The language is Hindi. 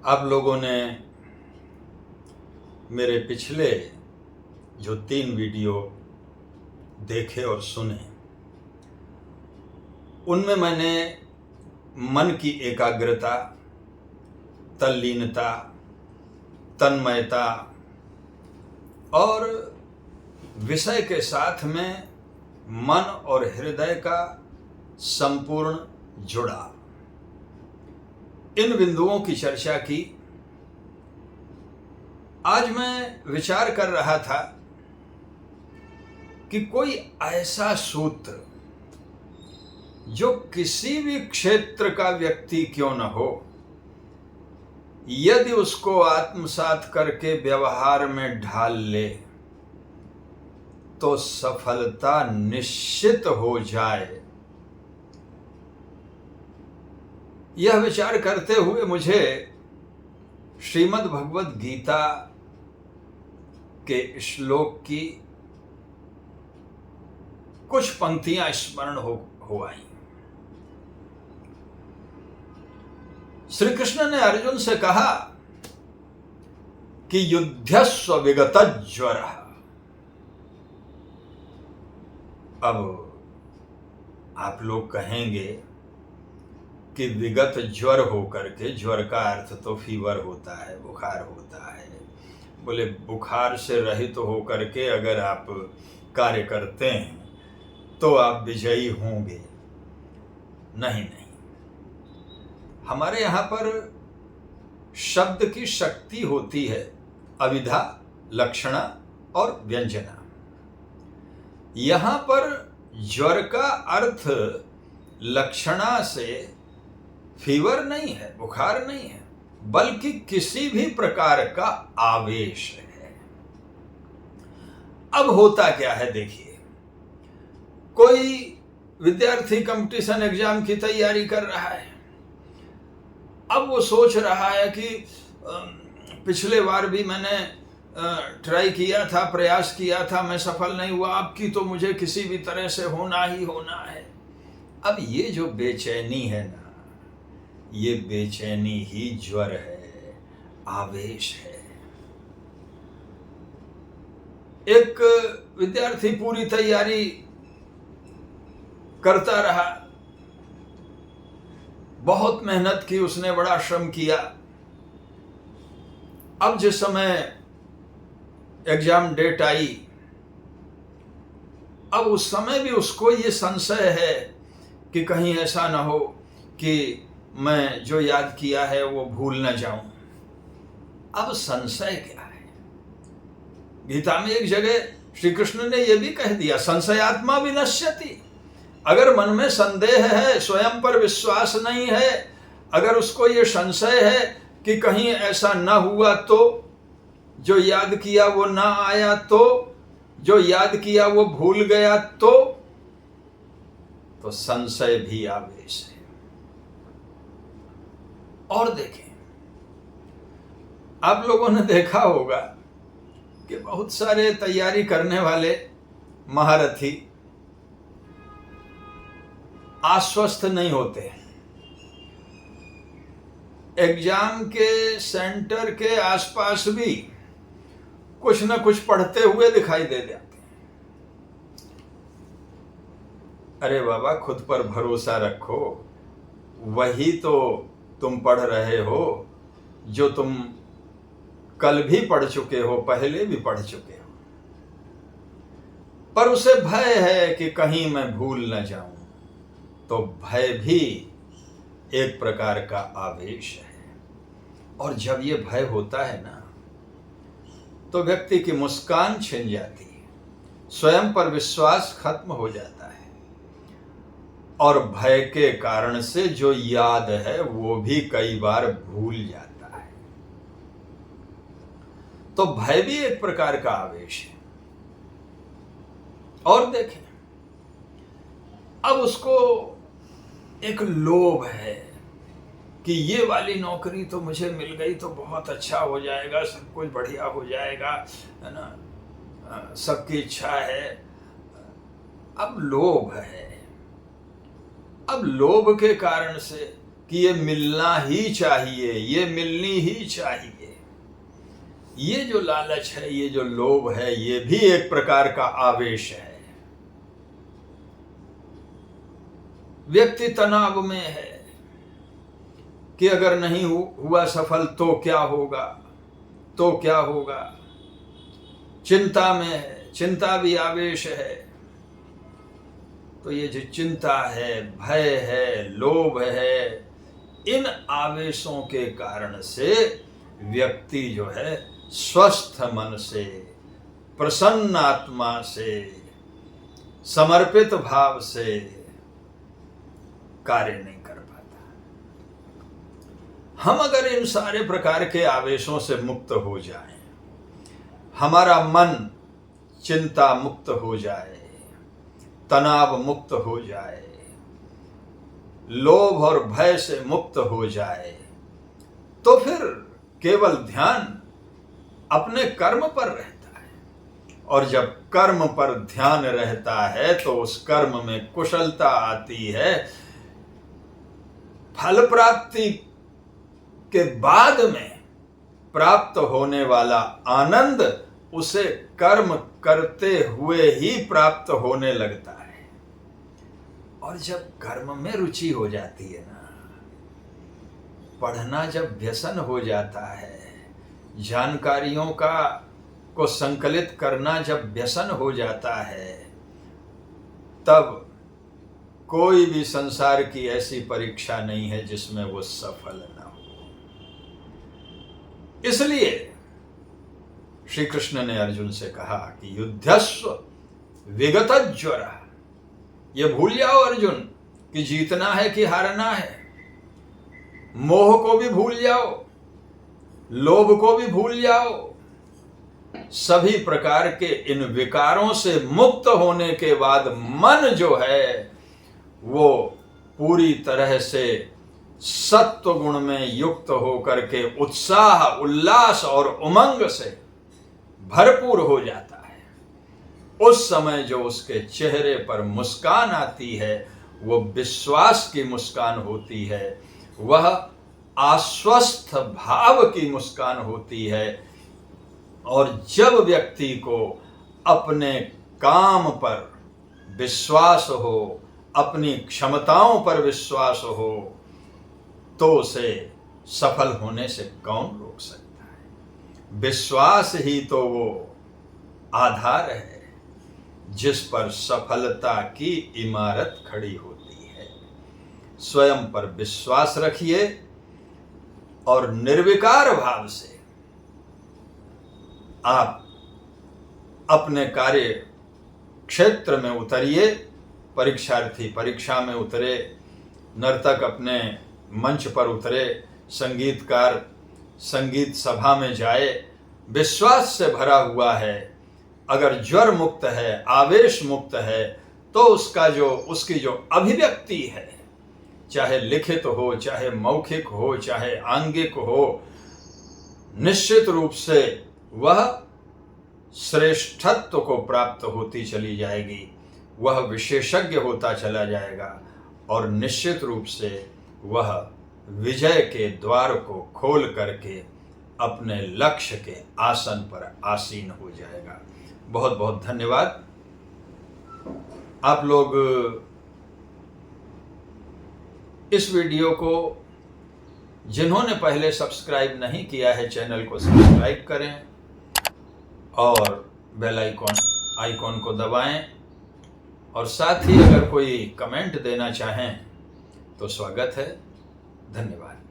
आप लोगों ने मेरे पिछले जो 3 वीडियो देखे और सुने, उनमें मैंने मन की एकाग्रता, तल्लीनता, तन्मयता और विषय के साथ में मन और हृदय का संपूर्ण जुड़ाव, इन बिंदुओं की चर्चा की। आज मैं विचार कर रहा था कि कोई ऐसा सूत्र जो किसी भी क्षेत्र का व्यक्ति क्यों न हो, यदि उसको आत्मसात करके व्यवहार में ढाल ले तो सफलता निश्चित हो जाए। यह विचार करते हुए मुझे श्रीमद् भगवद गीता के श्लोक की कुछ पंक्तियां स्मरण हो आई। श्री कृष्ण ने अर्जुन से कहा कि युध्यस्व विगत ज्वर। अब आप लोग कहेंगे कि विगत ज्वर होकर के, ज्वर का अर्थ तो फीवर होता है, बुखार होता है। बोले बुखार से रहित होकर के अगर आप कार्य करते हैं तो आप विजयी होंगे। नहीं, हमारे यहाँ पर शब्द की शक्ति होती है, अविधा, लक्षणा और व्यंजना। यहाँ पर ज्वर का अर्थ लक्षणा से फीवर नहीं है, बुखार नहीं है, बल्कि किसी भी प्रकार का आवेश है। अब होता क्या है, देखिए, कोई विद्यार्थी कंपटीशन एग्जाम की तैयारी कर रहा है। अब वो सोच रहा है कि पिछले बार भी मैंने ट्राई किया था, प्रयास किया था, मैं सफल नहीं हुआ, अब की तो मुझे किसी भी तरह से होना ही होना है। अब ये जो बेचैनी है ना, ये बेचैनी ही ज्वर है, आवेश है। एक विद्यार्थी पूरी तैयारी करता रहा, बहुत मेहनत की उसने, बड़ा श्रम किया। अब जिस समय एग्जाम डेट आई, अब उस समय भी उसको ये संशय है कि कहीं ऐसा ना हो कि मैं जो याद किया है वो भूल न जाऊं। अब संशय क्या है? गीता में एक जगह श्री कृष्ण ने यह भी कह दिया, संशयात्मा विनश्यति। अगर मन में संदेह है, स्वयं पर विश्वास नहीं है, अगर उसको ये संशय है कि कहीं ऐसा न हुआ तो, जो याद किया वो ना आया तो, जो याद किया वो भूल गया तो संशय भी आवेश है। और देखें, आप लोगों ने देखा होगा कि बहुत सारे तैयारी करने वाले महारथी आश्वस्त नहीं होते। एग्जाम के सेंटर के आसपास भी कुछ न कुछ पढ़ते हुए दिखाई दे जाते हैं। अरे बाबा, खुद पर भरोसा रखो, वही तो तुम पढ़ रहे हो जो तुम कल भी पढ़ चुके हो, पहले भी पढ़ चुके हो। पर उसे भय है कि कहीं मैं भूल न जाऊं, तो भय भी एक प्रकार का आवेश है। और जब ये भय होता है ना, तो व्यक्ति की मुस्कान छिन जाती है, स्वयं पर विश्वास खत्म हो जाता है, और भय के कारण से जो याद है वो भी कई बार भूल जाता है। तो भय भी एक प्रकार का आवेश है। और देखें, अब उसको एक लोभ है कि ये वाली नौकरी तो मुझे मिल गई तो बहुत अच्छा हो जाएगा, सब कुछ बढ़िया हो जाएगा, है ना, सबकी इच्छा है। अब लोभ है। अब लोभ के कारण से कि ये मिलना ही चाहिए, ये मिलनी ही चाहिए। ये जो लालच है, ये जो लोभ है, ये भी एक प्रकार का आवेश है। व्यक्ति तनाव में है कि अगर नहीं हुआ सफल तो क्या होगा, तो क्या होगा। चिंता में है, चिंता भी आवेश है। तो ये जो चिंता है, भय है, लोभ है, इन आवेशों के कारण से व्यक्ति जो है स्वस्थ मन से, प्रसन्न आत्मा से, समर्पित भाव से कार्य नहीं कर पाता। हम अगर इन सारे प्रकार के आवेशों से मुक्त हो जाएं, हमारा मन चिंता मुक्त हो जाए, तनाव मुक्त हो जाए, लोभ और भय से मुक्त हो जाए, तो फिर केवल ध्यान अपने कर्म पर रहता है। और जब कर्म पर ध्यान रहता है तो उस कर्म में कुशलता आती है। फल प्राप्ति के बाद में प्राप्त होने वाला आनंद उसे कर्म करते हुए ही प्राप्त होने लगता है। और जब कर्म में रुचि हो जाती है ना, पढ़ना जब व्यसन हो जाता है, जानकारियों को संकलित करना जब व्यसन हो जाता है, तब कोई भी संसार की ऐसी परीक्षा नहीं है जिसमें वो सफल न हो। इसलिए श्री कृष्ण ने अर्जुन से कहा कि युद्धस्व विगत ज्वर। ये भूल जाओ अर्जुन कि जीतना है कि हारना है। मोह को भी भूल जाओ, लोभ को भी भूल जाओ। सभी प्रकार के इन विकारों से मुक्त होने के बाद मन जो है वो पूरी तरह से सत्व गुण में युक्त होकर के उत्साह, उल्लास और उमंग से भरपूर हो जाता है। उस समय जो उसके चेहरे पर मुस्कान आती है वो विश्वास की मुस्कान होती है, वह आश्वस्त भाव की मुस्कान होती है। और जब व्यक्ति को अपने काम पर विश्वास हो, अपनी क्षमताओं पर विश्वास हो, तो उसे सफल होने से कौन रोक सकता है। विश्वास ही तो वो आधार है जिस पर सफलता की इमारत खड़ी होती है। स्वयं पर विश्वास रखिए और निर्विकार भाव से आप अपने कार्य क्षेत्र में उतरिए। परीक्षार्थी परीक्षा में उतरे, नर्तक अपने मंच पर उतरे, संगीतकार संगीत सभा में जाए, विश्वास से भरा हुआ है। अगर ज्वर मुक्त है, आवेश मुक्त है, तो उसकी जो अभिव्यक्ति है, चाहे लिखित हो, चाहे मौखिक हो, चाहे आंगिक हो, निश्चित रूप से वह श्रेष्ठत्व को प्राप्त होती चली जाएगी। वह विशेषज्ञ होता चला जाएगा और निश्चित रूप से वह विजय के द्वार को खोल करके अपने लक्ष्य के आसन पर आसीन हो जाएगा। बहुत बहुत धन्यवाद। आप लोग इस वीडियो को जिन्होंने पहले सब्सक्राइब नहीं किया है, चैनल को सब्सक्राइब करें और बेल आइकॉन को दबाएं। और साथ ही अगर कोई कमेंट देना चाहें तो स्वागत है। धन्यवाद।